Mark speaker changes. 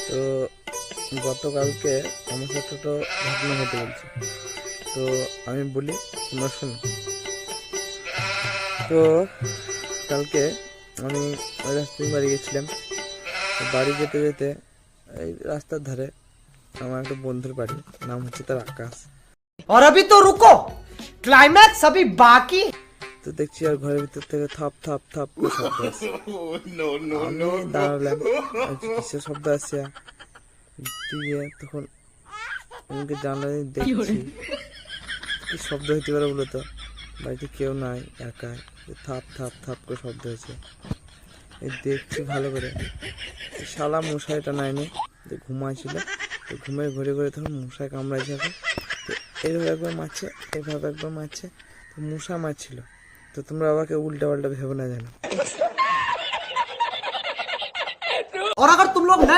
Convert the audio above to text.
Speaker 1: তো গতকালকে আমার সাথে তো ঘটনা ঘটে বলছে, তো আমি বলি তোমরা শোনো। তো কালকে আমি ওই রাস্তায় বাড়ি গেছিলাম। বাড়ি যেতে যেতে এই রাস্তার ধারে আমার একটা বন্ধুর বাড়ি, নাম হচ্ছে তার আকাশ।
Speaker 2: और अभी तो रुको, क्लाइमैक्स अभी बाकी।
Speaker 1: তো দেখছি আর ঘরের ভিতর থেকে থাপ থাপ থাপ করে শব্দ আসছে। আমি দাঁড়ালাম, কিসের শব্দ আসছে দিয়ে তখন আমাকে জানলা দিয়ে দেখছি কি শব্দ হইতে পারে বলো তো। বাড়িতে কেউ নাই, একা, থাপ থাপ থাপ করে শব্দ হয়েছে। এই দেখছি ভালো করে, শালা মশাইটা নাইনি, ঘুমাইছিল, তো ঘুমের ঘুরে ঘুরে তখন মশাই কামড়াইছে। তো এইভাবে একবার মারছে, এইভাবে একবার মারছে, তো মশা মারছিল। তো তোমরা আমাকে উল্টা পাল্টা ভেবো না, জানো।
Speaker 2: और अगर तुम लोग